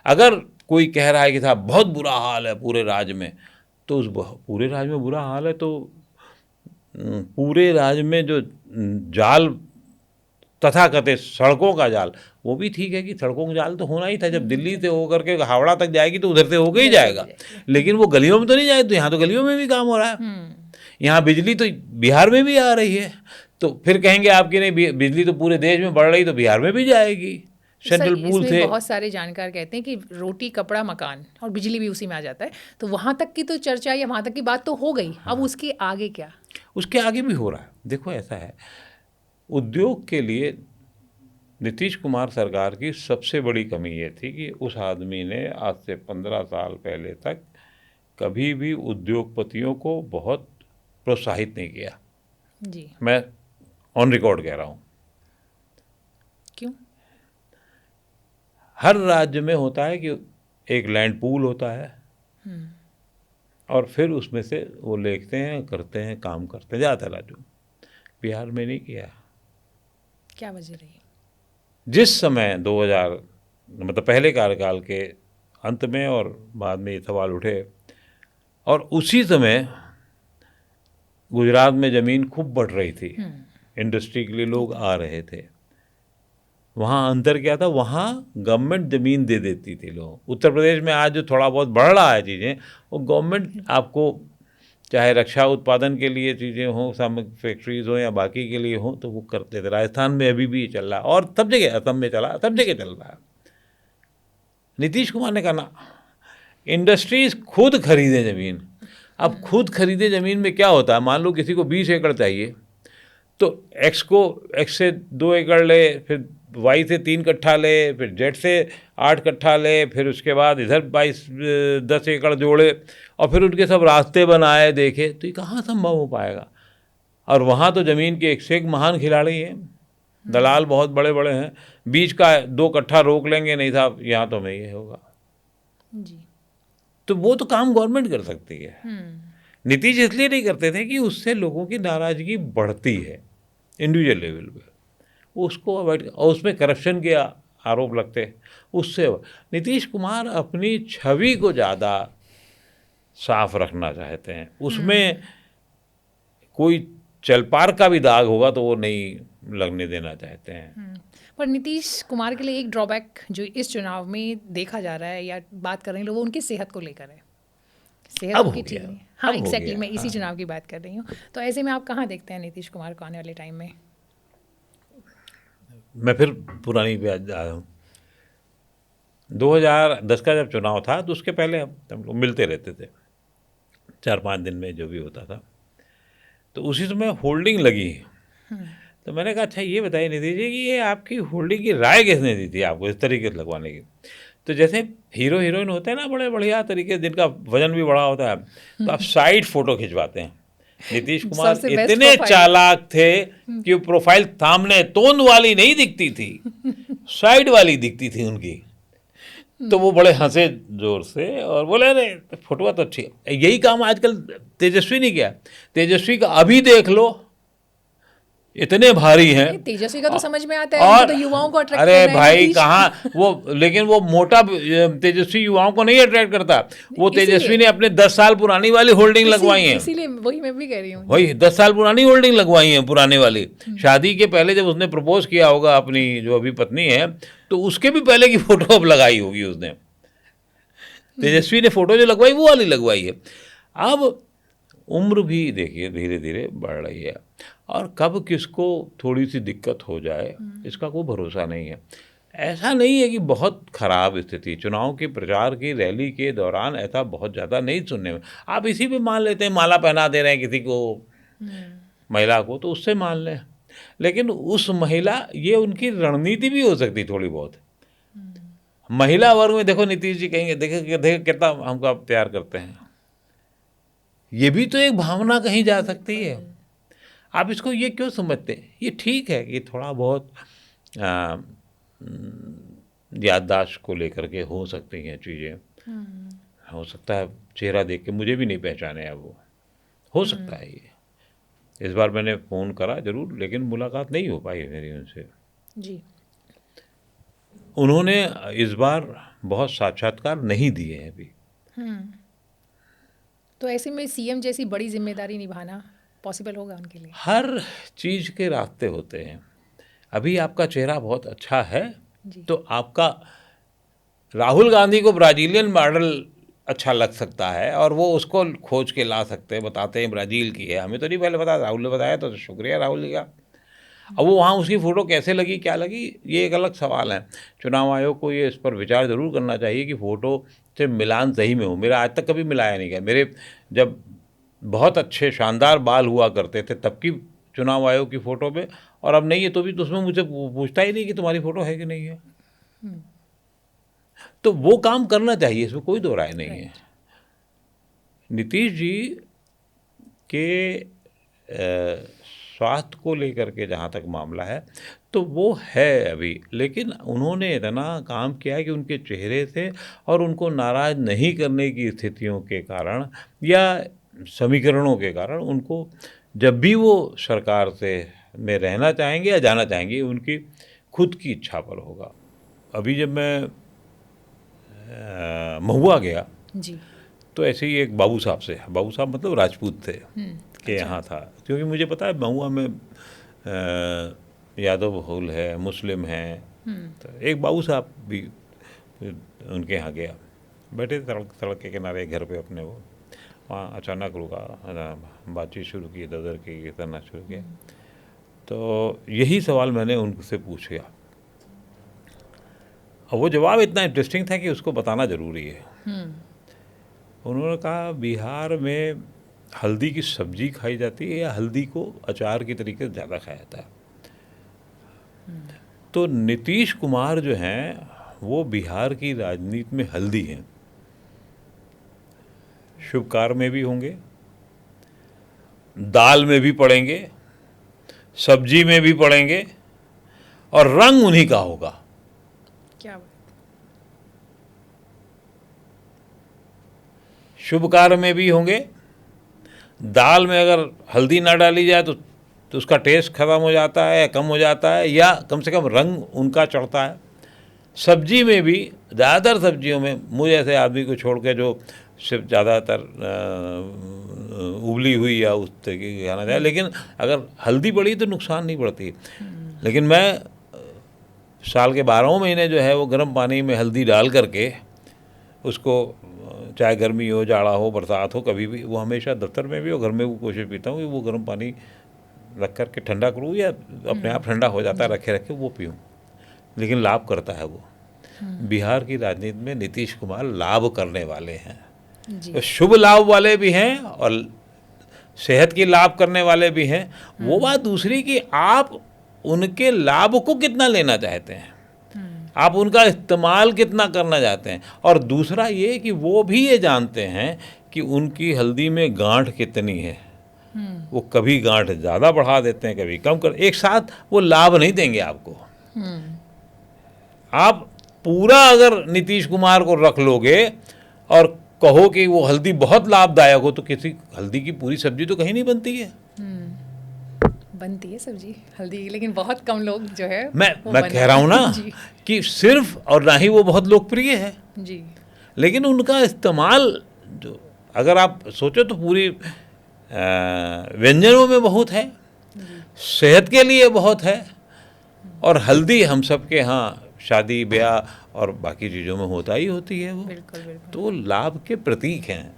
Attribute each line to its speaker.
Speaker 1: अगर कोई कह रहा है कि साहब बहुत बुरा हाल है पूरे राज्य में, तो उस पूरे राज्य में बुरा हाल है तो पूरे राज्य में जो जाल तथाकथित सड़कों का जाल, वो भी ठीक है कि सड़कों का जाल तो होना ही था। जब दिल्ली से होकर के हावड़ा तक जाएगी तो उधर से होकर ही जाएगा, लेकिन वो गलियों में तो नहीं जाए। तो यहाँ तो गलियों में भी काम हो रहा है। यहाँ बिजली तो बिहार में भी आ रही है, तो फिर कहेंगे आपकी नहीं बिजली तो पूरे देश में बढ़ रही तो बिहार में भी जाएगी सेंट्रल पूल से।
Speaker 2: बहुत सारे जानकार कहते हैं कि रोटी कपड़ा मकान और बिजली भी उसी में आ जाता है। तो वहाँ तक की तो चर्चा या वहाँ तक की बात तो हो गई। अब उसके आगे क्या?
Speaker 1: उसके आगे भी हो रहा है। देखो ऐसा है, उद्योग के लिए नीतीश कुमार सरकार की सबसे बड़ी कमी ये थी कि उस आदमी ने आज से 15 साल पहले तक कभी भी उद्योगपतियों को बहुत प्रोत्साहित नहीं किया
Speaker 2: जी।
Speaker 1: मैं ऑन रिकॉर्ड कह रहा हूँ।
Speaker 2: क्यों?
Speaker 1: हर राज्य में होता है कि एक लैंड पूल होता है और फिर उसमें से वो लेते हैं, करते हैं, काम करते हैं, ज़्यादातर राज्यों। बिहार में नहीं किया।
Speaker 2: क्या वजह रही?
Speaker 1: जिस समय 2000 मतलब पहले कार्यकाल के अंत में और बाद में ये सवाल उठे, और उसी समय गुजरात में ज़मीन खूब बढ़ रही थी, इंडस्ट्री के लिए लोग आ रहे थे। वहाँ अंतर क्या था, वहाँ गवर्नमेंट ज़मीन दे देती थी लोग। उत्तर प्रदेश में आज जो थोड़ा बहुत बढ़ रहा है चीज़ें, वो गवर्नमेंट आपको, चाहे रक्षा उत्पादन के लिए चीज़ें हों, सामग्री फैक्ट्रीज हों या बाकी के लिए हों, तो वो करते थे। राजस्थान में अभी भी चल रहा है और सब जगह, असम में चला, सब जगह चल रहा है। नीतीश कुमार ने कहा ना, इंडस्ट्रीज खुद खरीदे ज़मीन। अब खुद खरीदे ज़मीन में क्या होता है, मान लो किसी को 20 एकड़ चाहिए तो एक्स से 2 एकड़ ले, फिर वाई से 3 कट्ठा ले, फिर जेड से 8 कट्ठा ले, फिर उसके बाद इधर 10 एकड़ जोड़े और फिर उनके सब रास्ते बनाए, देखे, तो ये कहाँ संभव हो पाएगा। और वहाँ तो ज़मीन के एक से एक महान खिलाड़ी हैं, दलाल बहुत बड़े बड़े हैं। बीच का 2 कट्ठा रोक लेंगे, नहीं साहब यहाँ तो नहीं ये होगा
Speaker 2: जी। तो
Speaker 1: वो तो काम गवर्नमेंट कर सकती है। नीतीश इसलिए नहीं करते थे कि उससे लोगों की नाराज़गी बढ़ती है इंडिविजुअल लेवल पे, उसको अवॉइड, और उसमें करप्शन के आरोप लगते, उससे नीतीश कुमार अपनी छवि को ज़्यादा साफ रखना चाहते हैं। उसमें कोई चलपार का भी दाग होगा तो वो नहीं लगने देना चाहते हैं।
Speaker 2: पर नीतीश कुमार के लिए एक ड्रॉबैक जो इस चुनाव में देखा जा रहा है या बात कर रहे हैं लोग, वो उनकी सेहत को लेकर है। सेहत उनकी ठीक नहीं। हाँ एग्जैक्टली, मैं इसी चुनाव की बात कर रही हूँ। तो ऐसे में आप कहाँ देखते हैं नीतीश कुमार को आने वाले टाइम में?
Speaker 1: मैं फिर पुरानी बात आया हूँ, 2010 का जब चुनाव था तो उसके पहले हम लोग मिलते रहते थे 4-5 दिन में, जो भी होता था। तो उसी समय होल्डिंग लगी, तो मैंने कहा अच्छा ये बताइए नीतीश जी कि ये आपकी होल्डिंग की राय किसने दी थी आपको इस तरीके से लगवाने की। तो जैसे हीरो हीरोइन होते हैं ना बड़े बढ़िया तरीके, जिनका वजन भी बड़ा होता है, तो आप साइड फोटो खिंचवाते हैं। नीतीश कुमार इतने चालाक थे कि प्रोफाइल सामने तोंद वाली नहीं दिखती थी, साइड वाली दिखती थी उनकी। तो वो बड़े हंसे जोर से और बोले अरे फोटो तो अच्छी है। यही काम आजकल तेजस्वी ने किया। तेजस्वी का अभी देख लो, इतने भारी हैं।
Speaker 2: तेजस्वी का तो समझ में आता है, और तो युवाओं को अट्रैक्ट
Speaker 1: अरे भाई कहाँ वो, लेकिन वो मोटा तेजस्वी युवाओं को नहीं अट्रैक्ट करता। वो तेजस्वी ने अपने 10 साल पुरानी वाली होल्डिंग लगवाई है,
Speaker 2: इसीलिए वही मैं भी कह रही हूँ।
Speaker 1: वही 10 साल पुरानी होल्डिंग लगवाई है, पुराने वाली। शादी के पहले जब उसने प्रपोज किया होगा अपनी जो अभी पत्नी है, तो उसके भी पहले की फोटो अब लगाई होगी उसने। तेजस्वी ने फोटो जो लगवाई वो वाली लगवाई है। अब उम्र भी देखिए धीरे धीरे बढ़ रही है, और कब किसको थोड़ी सी दिक्कत हो जाए इसका कोई भरोसा नहीं है। ऐसा नहीं है कि बहुत ख़राब स्थिति, चुनाव के प्रचार की रैली के दौरान ऐसा बहुत ज़्यादा नहीं सुनने में। आप इसी पे मान लेते हैं, माला पहना दे रहे हैं किसी को, महिला को, तो उससे मान लें। लेकिन उस महिला, ये उनकी रणनीति भी हो सकती थोड़ी बहुत। महिला वर्ग में देखो नीतीश जी कहेंगे देखे कितना हमको प्यार करते हैं, ये भी तो एक भावना कहीं जा सकती है। आप इसको ये क्यों समझते हैं? ये ठीक है कि थोड़ा बहुत याददाश्त को लेकर के हो सकती हैं चीज़ें। हो सकता है चेहरा देख के मुझे भी नहीं पहचाने अब वो, हो सकता है ये। इस बार मैंने फ़ोन करा जरूर, लेकिन मुलाकात नहीं हो पाई मेरी उनसे।
Speaker 2: जी।
Speaker 1: उन्होंने इस बार बहुत साक्षात्कार नहीं दिए हैं अभी।
Speaker 2: तो ऐसे में सीएम जैसी बड़ी जिम्मेदारी निभाना पॉसिबल होगा उनके लिए?
Speaker 1: हर चीज़ के रास्ते होते हैं। अभी आपका चेहरा बहुत अच्छा है
Speaker 2: जी।
Speaker 1: तो आपका राहुल गांधी को ब्राज़ीलियन मॉडल अच्छा लग सकता है और वो उसको खोज के ला सकते हैं, बताते हैं ब्राज़ील की है। हमें तो नहीं पहले पता, राहुल ने बताया तो शुक्रिया राहुल जी का। अब वो वहाँ उसकी फ़ोटो कैसे लगी, क्या लगी, ये एक अलग सवाल है। चुनाव आयोग को ये इस पर विचार ज़रूर करना चाहिए कि फ़ोटो से मिलान सही में हो। मेरा आज तक कभी मिलाया नहीं गया। मेरे जब बहुत अच्छे शानदार बाल हुआ करते थे तब की चुनाव आयोग की फ़ोटो पे, और अब नहीं है तो भी तो उसमें मुझसे पूछता ही नहीं कि तुम्हारी फ़ोटो है कि नहीं है। तो वो काम करना चाहिए, इसमें कोई दो राय नहीं है। नीतीश जी के स्वास्थ्य को लेकर के जहाँ तक मामला है तो वो है अभी, लेकिन उन्होंने इतना काम किया है कि उनके चेहरे से और उनको नाराज़ नहीं करने की स्थितियों के कारण या समीकरणों के कारण उनको जब भी वो सरकार से में रहना चाहेंगे या जाना चाहेंगे उनकी खुद की इच्छा पर होगा। अभी जब मैं महुआ गया
Speaker 2: जी।
Speaker 1: तो ऐसे ही एक बाबू साहब से, बाबू साहब मतलब राजपूत थे के यहाँ था, क्योंकि मुझे पता है महुआ में यादव बहुल है, मुस्लिम हैं, तो एक बाबू साहब भी उनके यहाँ गया, बैठे सड़क के किनारे घर पे अपने, वो वहाँ अचानक रुका, बातचीत शुरू की, दर की करना शुरू किया। तो यही सवाल मैंने उनसे पूछा और वो जवाब इतना इंटरेस्टिंग था कि उसको बताना ज़रूरी है। उन्होंने कहा बिहार में हल्दी की सब्जी खाई जाती है या हल्दी को अचार की तरीके से ज़्यादा खाया जाता है। तो नीतीश कुमार जो हैं वो बिहार की राजनीति में हल्दी हैं। शुभ कार्य में भी होंगे, दाल में भी पड़ेंगे, सब्जी में भी पड़ेंगे और रंग उन्हीं का होगा।
Speaker 2: क्या बात।
Speaker 1: शुभ कार्य में भी होंगे, दाल में अगर हल्दी ना डाली जाए तो उसका टेस्ट ख़त्म हो जाता है या कम हो जाता है या कम से कम रंग उनका चढ़ता है। सब्जी में भी, ज़्यादातर सब्जियों में, मुझे ऐसे आदमी को छोड़ के जो सिर्फ ज़्यादातर उबली हुई या उस तरीके की खाना चाहिए, लेकिन अगर हल्दी पड़ी तो नुकसान नहीं पड़ती। लेकिन मैं साल के 12 महीने जो है वो गर्म पानी में हल्दी डाल करके उसको, चाहे गर्मी हो, जाड़ा हो, बरसात हो, कभी भी, वो हमेशा दफ्तर में भी और घर में भी कोशिश पीता हूँ कि वो गर्म पानी रख कर के ठंडा करूँ या अपने आप ठंडा हो जाता है रखे रखे वो पीऊँ, लेकिन लाभ करता है वो। बिहार की राजनीति में नीतीश कुमार लाभ करने वाले हैं, तो शुभ लाभ वाले भी हैं और सेहत की लाभ करने वाले भी हैं। वो बात दूसरी कि आप उनके लाभ को कितना लेना चाहते हैं, आप उनका इस्तेमाल कितना करना चाहते हैं, और दूसरा ये कि वो भी ये जानते हैं कि उनकी हल्दी में गांठ कितनी है। वो कभी गांठ ज़्यादा बढ़ा देते हैं, कभी कम कर, एक साथ वो लाभ नहीं देंगे आपको। आप पूरा अगर नीतीश कुमार को रख लोगे और कहो कि वो हल्दी बहुत लाभदायक हो, तो किसी हल्दी की पूरी सब्जी तो कहीं नहीं बनती है।
Speaker 2: बनती है सब्जी हल्दी, लेकिन बहुत कम लोग जो है
Speaker 1: मैं कह रहा हूँ ना कि सिर्फ, और ना ही वो बहुत लोकप्रिय है
Speaker 2: जी,
Speaker 1: लेकिन उनका इस्तेमाल जो अगर आप सोचो तो पूरी व्यंजनों में बहुत है, सेहत के लिए बहुत है, और हल्दी हम सब के यहाँ शादी ब्याह और बाकी चीज़ों में होता ही होती है वो।
Speaker 2: बिल्कुल बिल्कुल।
Speaker 1: तो लाभ के प्रतीक हैं।